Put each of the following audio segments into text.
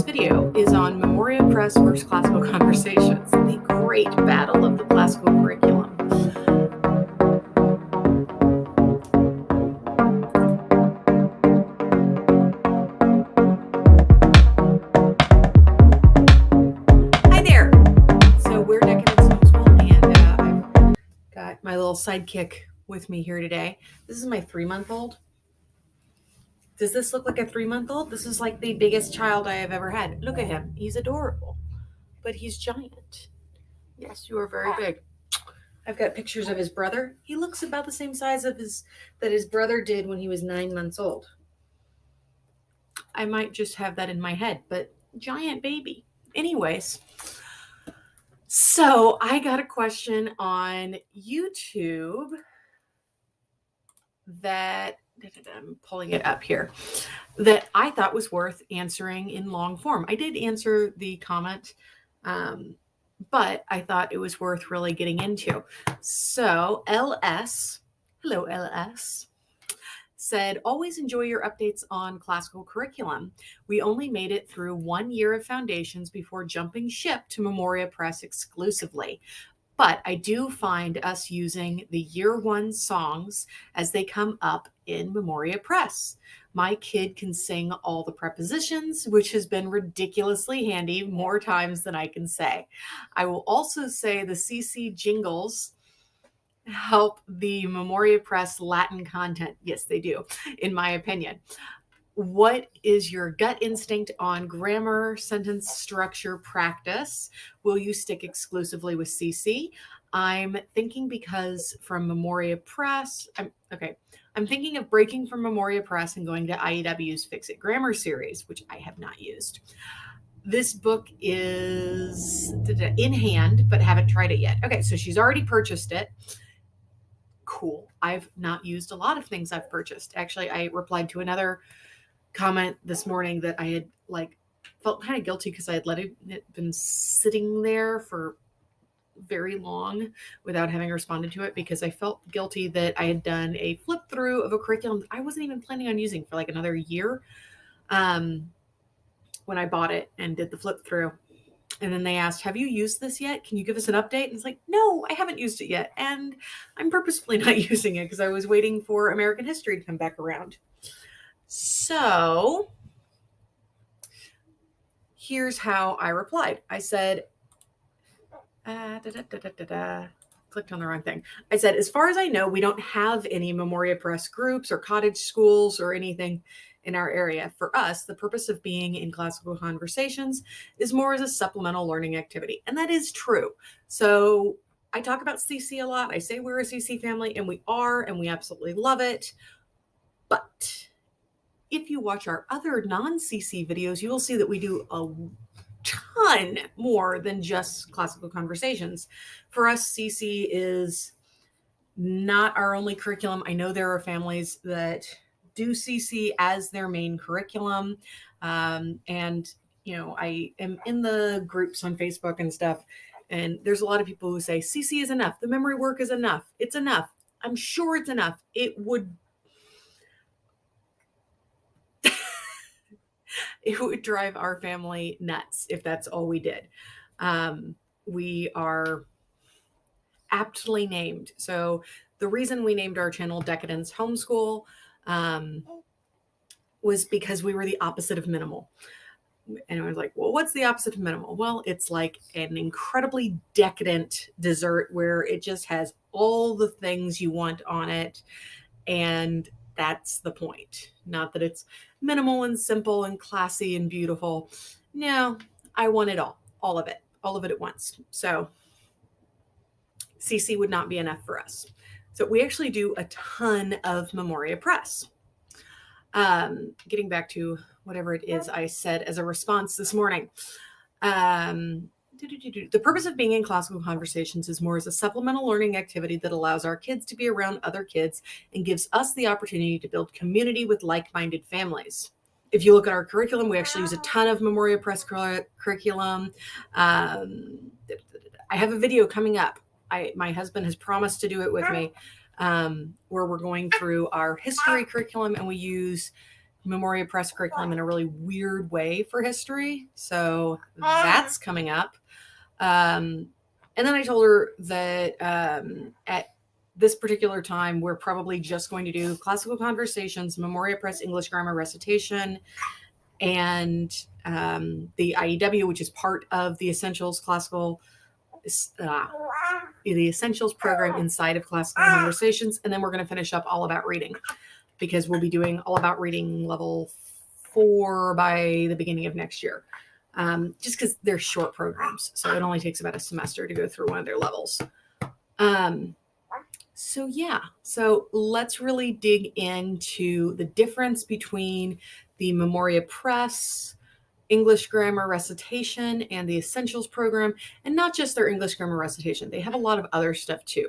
video is on Memoria Press versus Classical Conversations, the great battle of the classical curriculum. Hi there. So we're Decadence Homeschool, and I've got my little sidekick with me here today. This is my 3-month-old. Does this look like a 3-month-old? This is like the biggest child I have ever had. Look at him. He's adorable, but he's giant. Yes, you are very big. I've got pictures of his brother. He looks about the same size that his brother did when he was 9 months old. I might just have that in my head, but giant baby. Anyways, so I got a question on YouTube that I'm pulling it up here, that I thought was worth answering in long form. I did answer the comment, but I thought it was worth really getting into. So LS, hello LS, said, always enjoy your updates on classical curriculum. We only made it through 1 year of foundations before jumping ship to Memoria Press exclusively. But I do find us using the year 1 songs as they come up in Memoria Press. My kid can sing all the prepositions, which has been ridiculously handy more times than I can say. I will also say the CC jingles help the Memoria Press Latin content. Yes, they do, in my opinion. What is your gut instinct on grammar, sentence structure practice? Will you stick exclusively with CC? I'm thinking, because from Memoria Press, I'm thinking of breaking from Memoria Press and going to IEW's Fix It Grammar series, which I have not used. This book is in hand, but haven't tried it yet. Okay, so she's already purchased it. Cool. I've not used a lot of things I've purchased. Actually, I replied to another comment this morning that I had felt kind of guilty because I had let it been sitting there for very long without having responded to it, because I felt guilty that I had done a flip through of a curriculum I wasn't even planning on using for like another year when I bought it and did the flip through. And then they asked, have you used this yet? Can you give us an update? And it's like, no, I haven't used it yet. And I'm purposefully not using it because I was waiting for American history to come back around. So here's how I replied. I said, clicked on the wrong thing. I said, as far as I know, we don't have any Memoria Press groups or cottage schools or anything in our area. For us, the purpose of being in classical conversations is more as a supplemental learning activity. And that is true. So I talk about CC a lot. I say we're a CC family, and we are, and we absolutely love it. But if you watch our other non-CC videos, you will see that we do a ton more than just classical conversations. For us, CC is not our only curriculum. I know there are families that do CC as their main curriculum. And, you know, I am in the groups on Facebook and stuff, and there's a lot of people who say CC is enough. The memory work is enough. It's enough. I'm sure it's enough. It would drive our family nuts if that's all we did. We are aptly named. So the reason we named our channel Decadence Homeschool was because we were the opposite of minimal. And I was like, well, what's the opposite of minimal? Well, it's like an incredibly decadent dessert where it just has all the things you want on it. And that's the point. Not that it's minimal and simple and classy and beautiful. No, I want it all of it at once. So CC would not be enough for us. So we actually do a ton of Memoria Press. Getting back to whatever it is I said as a response this morning. The purpose of being in classical conversations is more as a supplemental learning activity that allows our kids to be around other kids and gives us the opportunity to build community with like-minded families. If you look at our curriculum, we actually use a ton of Memoria Press curriculum. I have a video coming up. My husband has promised to do it with me, where we're going through our history curriculum, and we use Memoria Press curriculum in a really weird way for history. So that's coming up. And then I told her that at this particular time, we're probably just going to do classical conversations, Memoria Press English grammar recitation, and the IEW, which is part of the Essentials classical, the Essentials program inside of classical conversations. And then we're going to finish up all about reading, because we'll be doing all about reading level 4 by the beginning of next year. Just because they're short programs. So it only takes about a semester to go through one of their levels. So yeah, so let's really dig into the difference between the Memoria Press English grammar recitation and the Essentials program, and not just their English grammar recitation. They have a lot of other stuff too.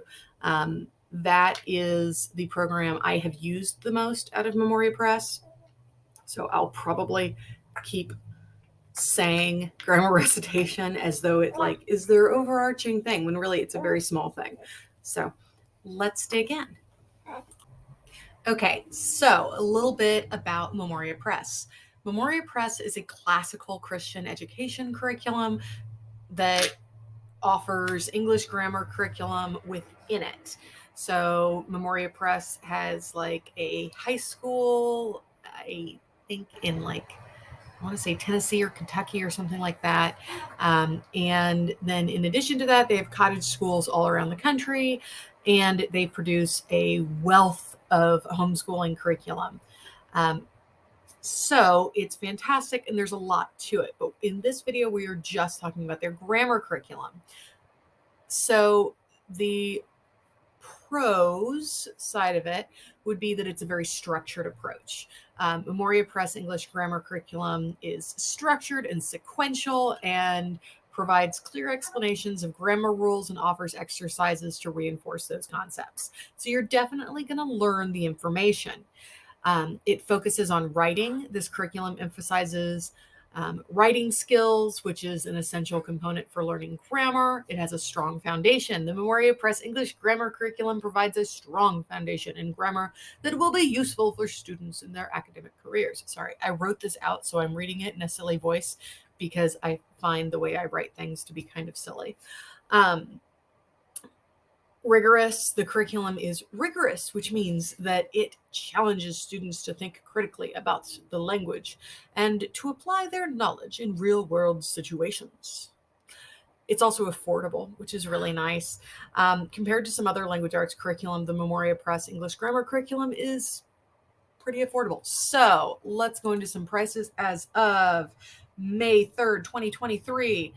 That is the program I have used the most out of Memoria Press. So I'll probably keep saying grammar recitation as though it like is their overarching thing, when really it's a very small thing. So let's dig in. Okay, so a little bit about Memoria Press. Memoria Press is a classical Christian education curriculum that offers English grammar curriculum within it. So Memoria Press has like a high school, I think in like, I want to say Tennessee or Kentucky or something like that. And then in addition to that, they have cottage schools all around the country, and they produce a wealth of homeschooling curriculum. So it's fantastic, and there's a lot to it. But in this video, we are just talking about their grammar curriculum. So the pros side of it would be that it's a very structured approach. Memoria Press English grammar curriculum is structured and sequential and provides clear explanations of grammar rules and offers exercises to reinforce those concepts. So you're definitely going to learn the information. It focuses on writing. This curriculum emphasizes writing skills, which is an essential component for learning grammar. It has a strong foundation. The Memoria Press English grammar curriculum provides a strong foundation in grammar that will be useful for students in their academic careers. Sorry, I wrote this out, so I'm reading it in a silly voice because I find the way I write things to be kind of silly. Rigorous. The curriculum is rigorous, which means that it challenges students to think critically about the language and to apply their knowledge in real-world situations. It's also affordable, which is really nice. Compared to some other language arts curriculum, the Memoria Press English grammar curriculum is pretty affordable. So let's go into some prices as of May 3rd, 2023.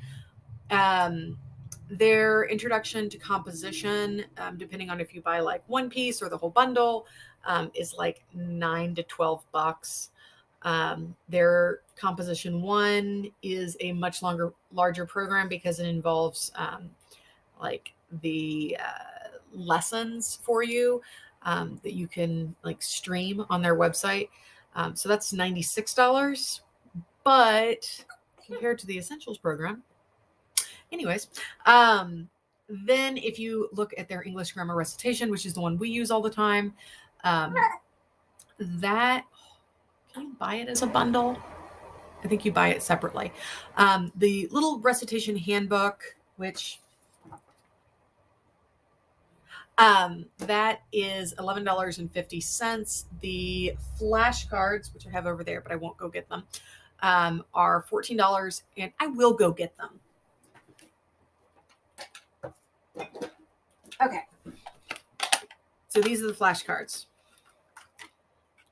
Their introduction to composition, depending on if you buy like one piece or the whole bundle, is like $9 to $12. Their composition 1 is a much larger program because it involves like the lessons for you that you can like stream on their website. So that's $96, but compared to the Essentials program, anyways, then if you look at their English grammar recitation, which is the one we use all the time, that, can you buy it as a bundle? I think you buy it separately. The little recitation handbook, which that is $11.50. The flashcards, which I have over there, but I won't go get them, are $14, and I will go get them. Okay. So these are the flashcards.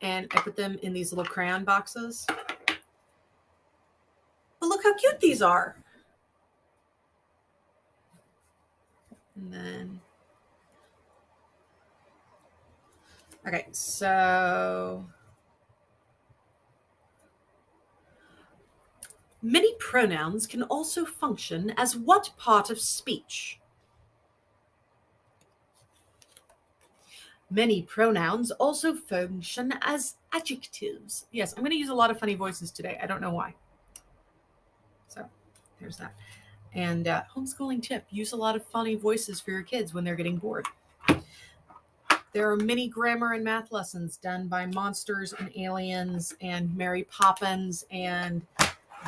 And I put them in these little crayon boxes. But look how cute these are. And then, okay, so many pronouns can also function as what part of speech? Many pronouns also function as adjectives. Yes, I'm going to use a lot of funny voices today. I don't know why. So there's that. And homeschooling tip, use a lot of funny voices for your kids when they're getting bored. There are many grammar and math lessons done by monsters and aliens and Mary Poppins and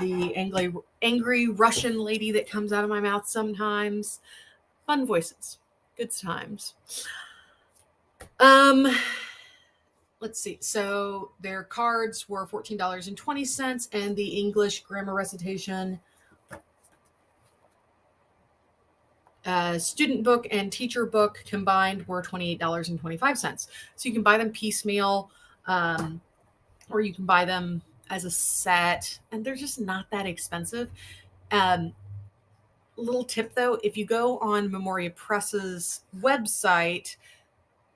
the angry Russian lady that comes out of my mouth sometimes. Fun voices. Good times. Let's see. So their cards were $14.20, and the English grammar recitation student book and teacher book combined were $28.25. So you can buy them piecemeal, or you can buy them as a set, and they're just not that expensive. Little tip though, if you go on Memoria Press's website,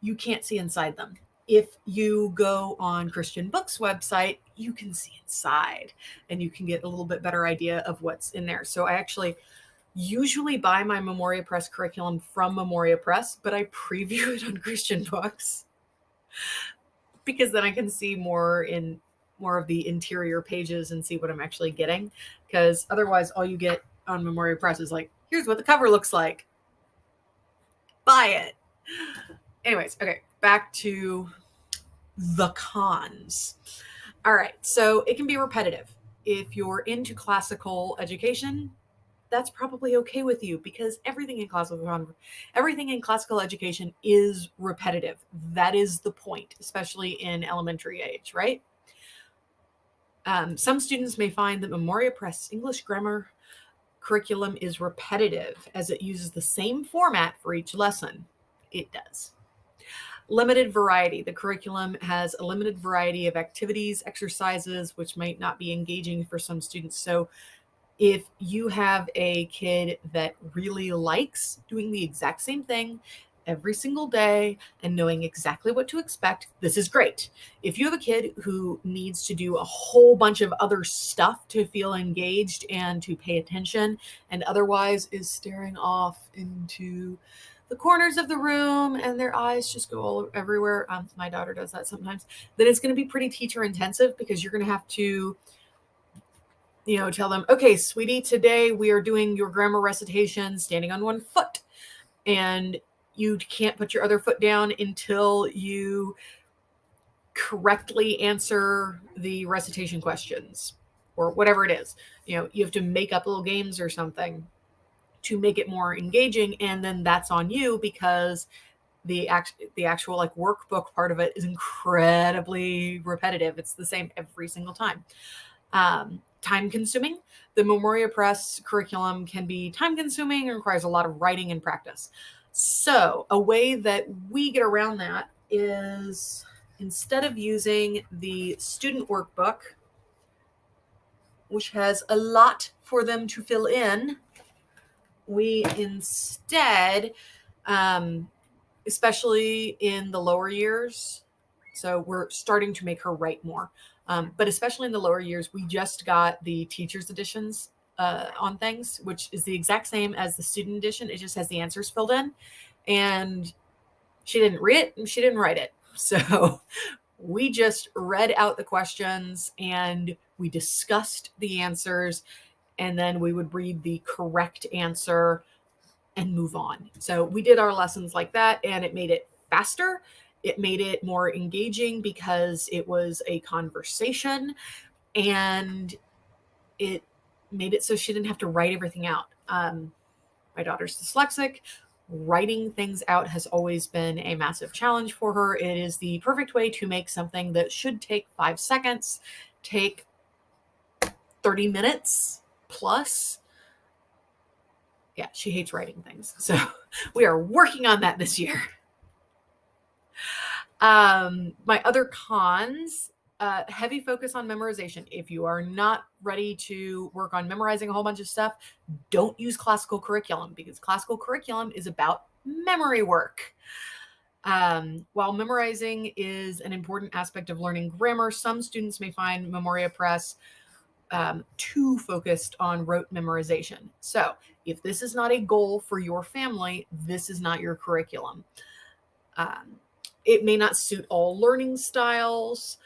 you can't see inside them. If you go on Christian Book's website, you can see inside and you can get a little bit better idea of what's in there. So I actually usually buy my Memoria Press curriculum from Memoria Press, but I preview it on Christian Books because then I can see more of the interior pages and see what I'm actually getting. Because otherwise, all you get on Memoria Press is like, here's what the cover looks like. Buy it. Anyways, okay, back to the cons. All right, so it can be repetitive. If you're into classical education, that's probably okay with you because everything in classical education is repetitive. That is the point, especially in elementary age, right? Some students may find that Memoria Press English grammar curriculum is repetitive as it uses the same format for each lesson. It does. Limited variety. The curriculum has a limited variety of activities, exercises, which might not be engaging for some students. So if you have a kid that really likes doing the exact same thing every single day and knowing exactly what to expect, this is great. If you have a kid who needs to do a whole bunch of other stuff to feel engaged and to pay attention and otherwise is staring off into the corners of the room and their eyes just go everywhere, my daughter does that sometimes, then it's going to be pretty teacher intensive because you're going to have to tell them, okay, sweetie, today we are doing your grammar recitation standing on one foot. And you can't put your other foot down until you correctly answer the recitation questions or whatever it is. You have to make up little games or something to make it more engaging. And then that's on you because the actual like workbook part of it is incredibly repetitive. It's the same every single time. Time consuming. The Memoria Press curriculum can be time consuming and requires a lot of writing and practice. So a way that we get around that is instead of using the student workbook, which has a lot for them to fill in, we instead, especially in the lower years, so we're starting to make her write more. But especially in the lower years, we just got the teacher's editions on things, which is the exact same as the student edition. It just has the answers filled in. And she didn't read it and she didn't write it. So we just read out the questions and we discussed the answers. And then we would read the correct answer and move on. So we did our lessons like that, and it made it faster. It made it more engaging because it was a conversation, and it made it so she didn't have to write everything out. My daughter's dyslexic. Writing things out has always been a massive challenge for her. It is the perfect way to make something that should take 5 seconds take 30 minutes plus. Yeah, she hates writing things. So we are working on that this year. My other cons, heavy focus on memorization. If you are not ready to work on memorizing a whole bunch of stuff, don't use classical curriculum because classical curriculum is about memory work. While memorizing is an important aspect of learning grammar, some students may find Memoria Press too focused on rote memorization. So if this is not a goal for your family, this is not your curriculum. It may not suit all learning styles.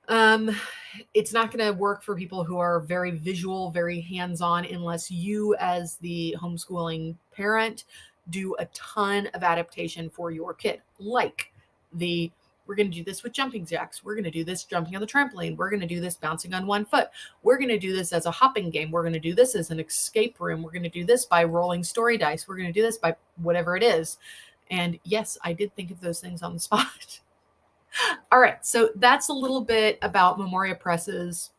It's not going to work for people who are very visual, very hands-on, unless you as the homeschooling parent do a ton of adaptation for your kid, like we're going to do this with jumping jacks. We're going to do this jumping on the trampoline. We're going to do this bouncing on one foot. We're going to do this as a hopping game. We're going to do this as an escape room. We're going to do this by rolling story dice. We're going to do this by whatever it is. And yes, I did think of those things on the spot. All right. So that's a little bit about Memoria Press's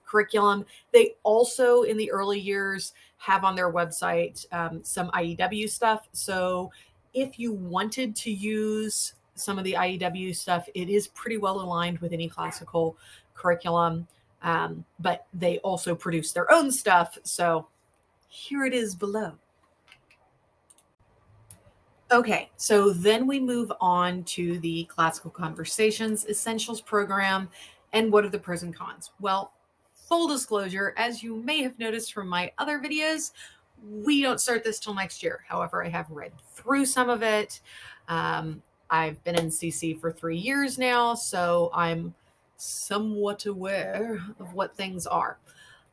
curriculum. They also, in the early years, have on their website some IEW stuff. So if you wanted to use some of the IEW stuff, it is pretty well aligned with any classical curriculum. But they also produce their own stuff. So here it is below. Okay, so then we move on to the Classical Conversations Essentials program. And what are the pros and cons? Well, full disclosure, as you may have noticed from my other videos, we don't start this till next year. However, I have read through some of it. I've been in CC for 3 years now, so I'm somewhat aware of what things are.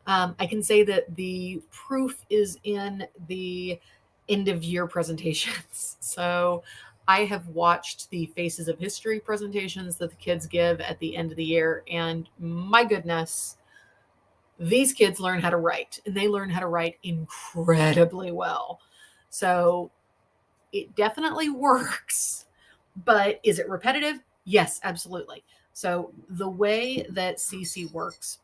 I can say that the proof is in the end of year presentations. So I have watched the Faces of History presentations that the kids give at the end of the year, and my goodness, these kids learn how to write, and they learn how to write incredibly well. So it definitely works. But is it repetitive? Yes, absolutely. So the way that CC works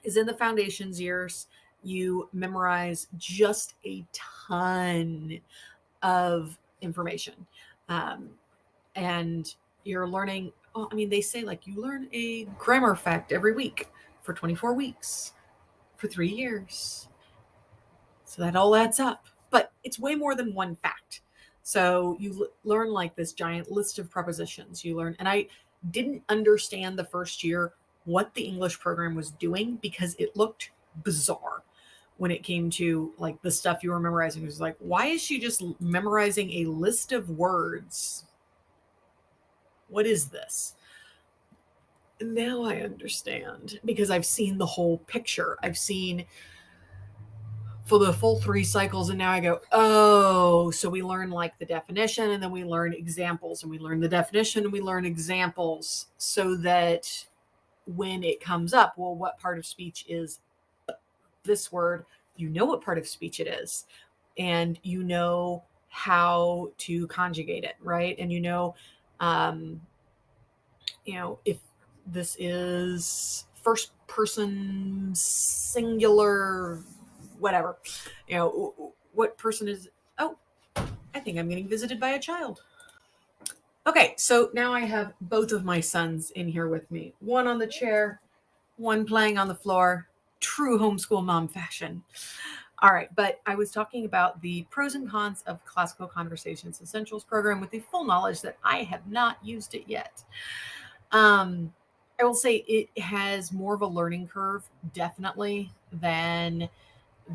is in the foundations years, you memorize just a ton of information. And you're learning, well, I mean, they say like you learn a grammar fact every week for 24 weeks for 3 years. So that all adds up. But it's way more than one fact. So you learn like this giant list of prepositions. You learn, and I didn't understand the first year what the English program was doing because it looked bizarre when it came to like the stuff you were memorizing. It was like, why is she just memorizing a list of words? What is this? Now I understand because I've seen the whole picture. I've seen for the full 3 cycles, and now I go, oh, so we learn like the definition, and then we learn examples, and we learn the definition, and we learn examples, so that when it comes up, well, what part of speech is this word? You know what part of speech it is, and you know how to conjugate it, right? And you know if this is first person singular, whatever, what person is, oh, I think I'm getting visited by a child. Okay, so now I have both of my sons in here with me, one on the chair, one playing on the floor, true homeschool mom fashion. All right, but I was talking about the pros and cons of Classical Conversations Essentials program with the full knowledge that I have not used it yet. I will say it has more of a learning curve, definitely, than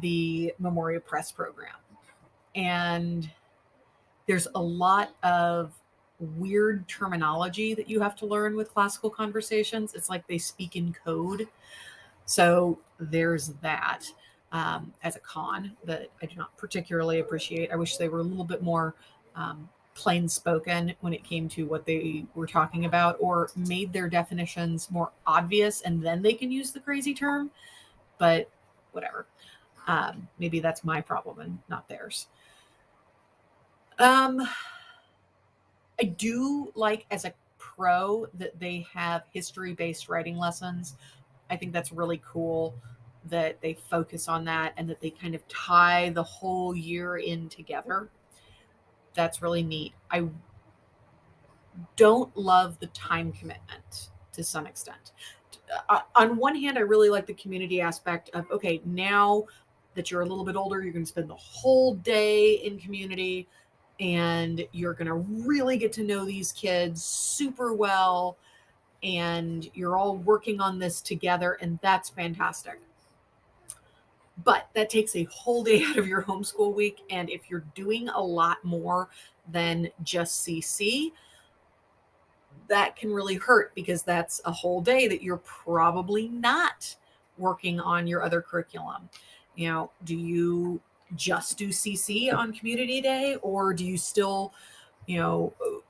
the Memoria Press program. And there's a lot of weird terminology that you have to learn with Classical Conversations. It's like they speak in code. So there's that as a con that I do not particularly appreciate. I wish they were a little bit more plain spoken when it came to what they were talking about, or made their definitions more obvious, and then they can use the crazy term. But whatever. Maybe that's my problem and not theirs. I do like as a pro that they have history-based writing lessons. I think that's really cool that they focus on that and that they kind of tie the whole year in together. That's really neat. I don't love the time commitment to some extent. On one hand, I really like the community aspect of, okay, now that you're a little bit older, you're going to spend the whole day in community and you're going to really get to know these kids super well. And you're all working on this together, and that's fantastic. But that takes a whole day out of your homeschool week. And if you're doing a lot more than just CC, that can really hurt because that's a whole day that you're probably not working on your other curriculum. Do you just do CC on community day, or do you still,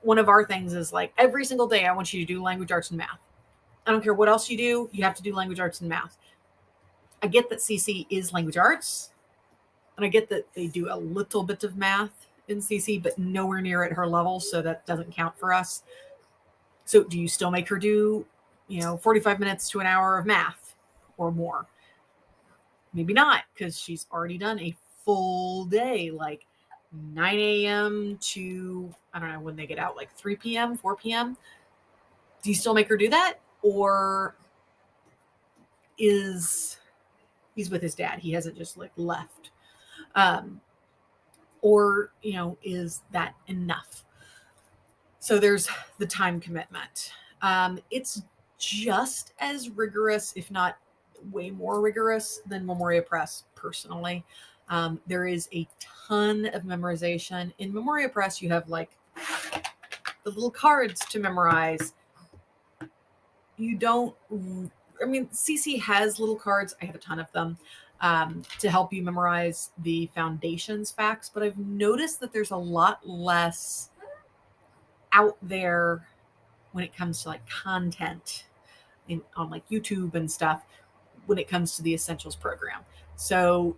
one of our things is like every single day I want you to do language arts and math. I don't care what else you do, you have to do language arts and math. I get that CC is language arts, and I get that they do a little bit of math in CC, but nowhere near at her level, so that doesn't count for us. So do you still make her do, 45 minutes to an hour of math or more? Maybe not, because she's already done a full day, like 9 a.m. to, I don't know when they get out, like 3 p.m., 4 p.m. Do you still make her do that? Or is he's with his dad? He hasn't just like left. Or, is that enough? So there's the time commitment. It's just as rigorous, if not way more rigorous, than Memoria Press, personally. There is a ton of memorization. In Memoria Press, you have like the little cards to memorize. You don't, CC has little cards. I have a ton of them to help you memorize the foundations facts, but I've noticed that there's a lot less out there when it comes to like content on like YouTube and stuff when it comes to the Essentials program. So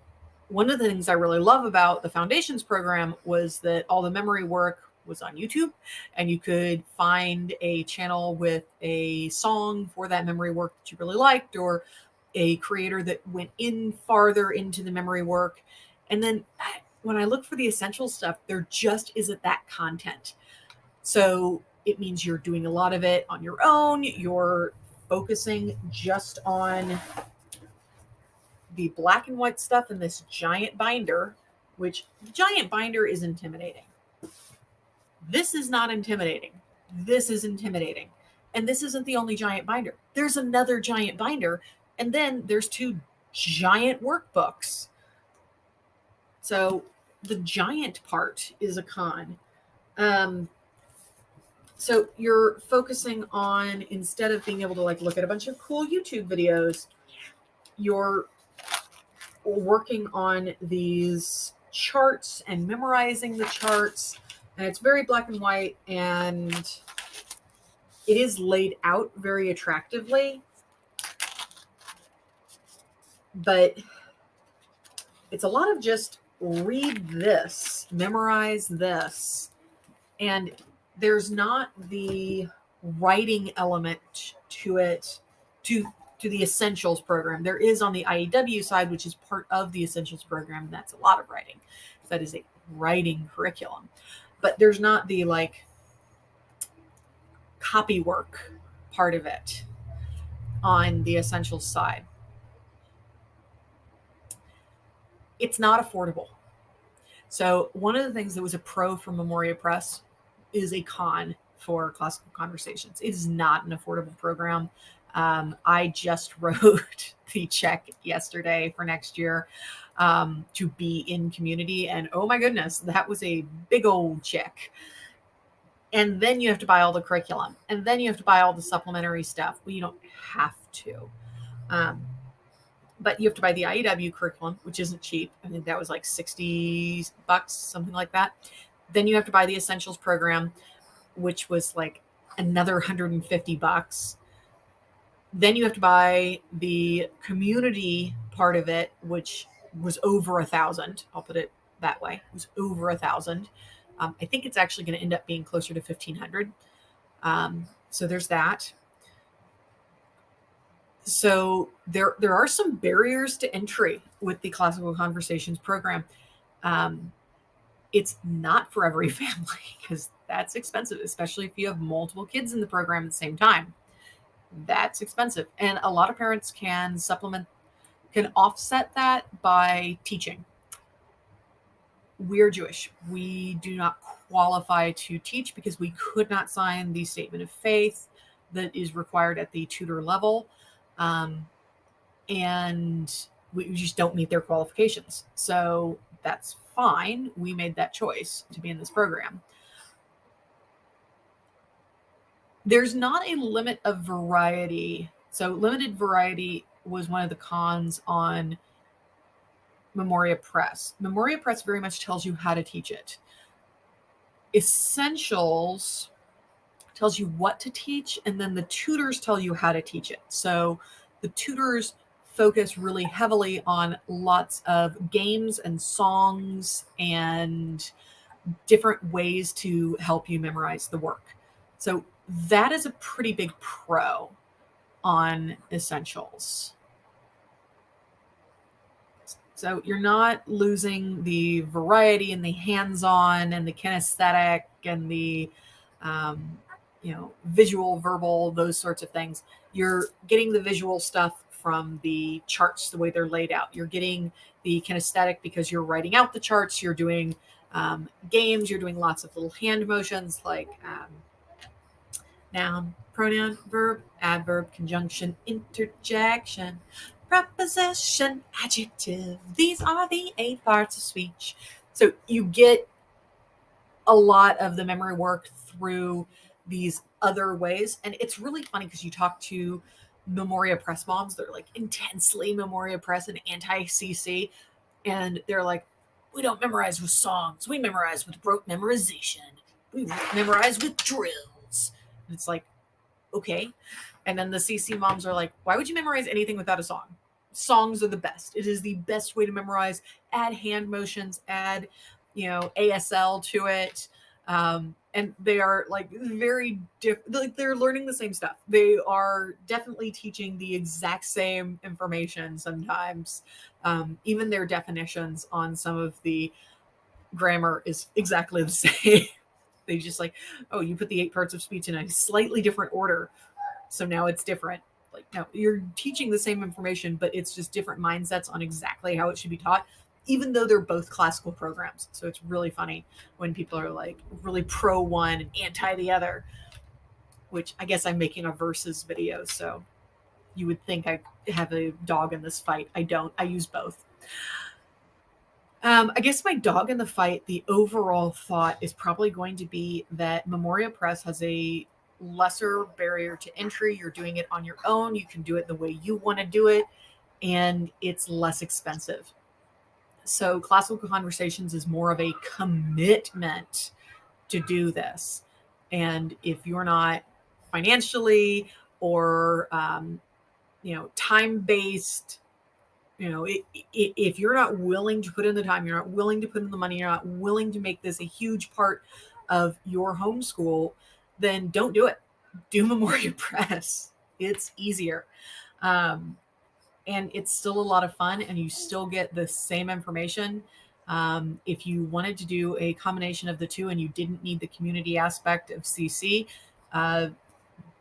one of the things I really love about the Foundations program was that all the memory work was on YouTube, and you could find a channel with a song for that memory work that you really liked, or a creator that went in farther into the memory work. And then when I look for the Essentials stuff, there just isn't that content. So it means you're doing a lot of it on your own. You're focusing just on the black and white stuff in this giant binder, which the giant binder is intimidating. This is not intimidating. This is intimidating. And this isn't the only giant binder. There's another giant binder, and then there's 2 giant workbooks. So the giant part is a con. So you're focusing on, instead of being able to like look at a bunch of cool YouTube videos, you're working on these charts and memorizing the charts. And it's very black and white, and it is laid out very attractively. But it's a lot of just read this, memorize this. And there's not the writing element to it, to the Essentials program. There is on the IEW side, which is part of the Essentials program. That's a lot of writing. That is a writing curriculum. But there's not the like copy work part of it on the Essentials side. It's not affordable. So one of the things that was a pro from Memoria Press is a con for Classical Conversations. It is not an affordable program. I just wrote the check yesterday for next year to be in community. And oh my goodness, that was a big old check. And then you have to buy all the curriculum. And then you have to buy all the supplementary stuff. Well, you don't have to. But you have to buy the IEW curriculum, which isn't cheap. I think that was like $60, something like that. Then you have to buy the Essentials program, which was like another $150. Then you have to buy the community part of it, which was over $1,000. I'll put it that way. It was over $1,000. I think it's actually going to end up being closer to $1,500. So there's that. So there are some barriers to entry with the Classical Conversations program. It's not for every family, because that's expensive, especially if you have multiple kids in the program at the same time. That's expensive. And a lot of parents can offset that by teaching. We're Jewish. We do not qualify to teach because we could not sign the statement of faith that is required at the tutor level. And we just don't meet their qualifications. So that's fine. We made that choice to be in this program. There's not a limit of variety. So limited variety was one of the cons on Memoria Press. Memoria Press very much tells you how to teach it. Essentials tells you what to teach, and then the tutors tell you how to teach it. So the tutors focus really heavily on lots of games and songs and different ways to help you memorize the work. So that is a pretty big pro on Essentials. So you're not losing the variety and the hands-on and the kinesthetic and the visual, verbal, those sorts of things. You're getting the visual stuff from the charts, the way they're laid out. You're getting the kinesthetic because you're writing out the charts. You're doing games. You're doing lots of little hand motions like noun, pronoun, verb, adverb, conjunction, interjection, preposition, adjective. These are the 8 parts of speech. So you get a lot of the memory work through these other ways. And it's really funny because you talk to Memoria Press moms, they're like intensely Memoria Press and anti-CC. And they're like, we don't memorize with songs. We memorize with rote memorization. We memorize with drills. And it's like, okay. And then the CC moms are like, why would you memorize anything without a song? Songs are the best. It is the best way to memorize. Add hand motions, add, ASL to it. And they are like very different. Like they're learning the same stuff. They are definitely teaching the exact same information sometimes. Even their definitions on some of the grammar is exactly the same. They just like, oh, you put the 8 parts of speech in a slightly different order. So now it's different. Like, no, you're teaching the same information, but it's just different mindsets on exactly how it should be taught, even though they're both classical programs. So it's really funny when people are like really pro one and anti the other, which I guess I'm making a versus video. So you would think I have a dog in this fight. I don't. I use both. I guess my dog in the fight, the overall thought is probably going to be that Memoria Press has a lesser barrier to entry. You're doing it on your own. You can do it the way you want to do it, and it's less expensive. So Classical Conversations is more of a commitment to do this. And if you're not financially or, time-based, if you're not willing to put in the time, you're not willing to put in the money, you're not willing to make this a huge part of your homeschool, then don't do it. Do Memoria Press. It's easier. And it's still a lot of fun, and you still get the same information. If you wanted to do a combination of the two and you didn't need the community aspect of CC,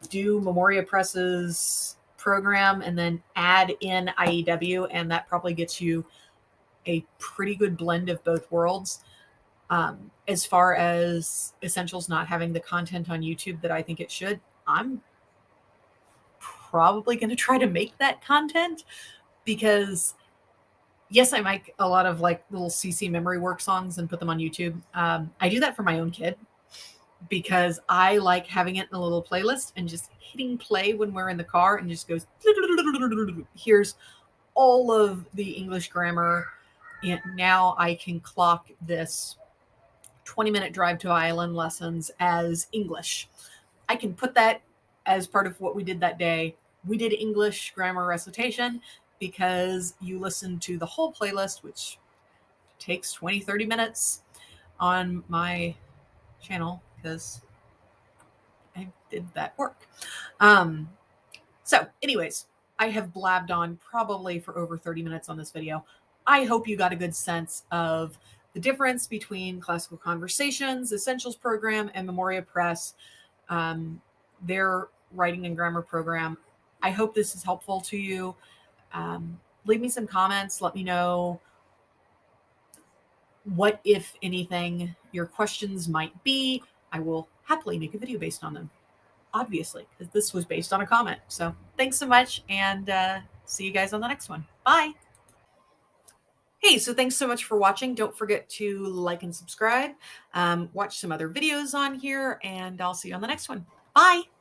do Memoria Press's program and then add in IEW, and that probably gets you a pretty good blend of both worlds. As far as Essentials not having the content on YouTube that I think it should, I'm probably going to try to make that content because yes, I make a lot of like little CC memory work songs and put them on YouTube. I do that for my own kid because I like having it in a little playlist and just hitting play when we're in the car and just goes, here's all of the English grammar. And now I can clock this 20-minute drive to island lessons as English. I can put that as part of what we did that day. We did English grammar recitation because you listen to the whole playlist, which takes 20, 30 minutes on my channel because I did that work. So anyways, I have blabbed on probably for over 30 minutes on this video. I hope you got a good sense of the difference between Classical Conversations, Essentials program, and Memoria Press, their writing and grammar program. I hope this is helpful to you. Leave me some comments. Let me know what, if anything, your questions might be. I will happily make a video based on them, obviously, because this was based on a comment. So thanks so much, and see you guys on the next one. Bye. Hey, so thanks so much for watching. Don't forget to like and subscribe. Watch some other videos on here, and I'll see you on the next one. Bye.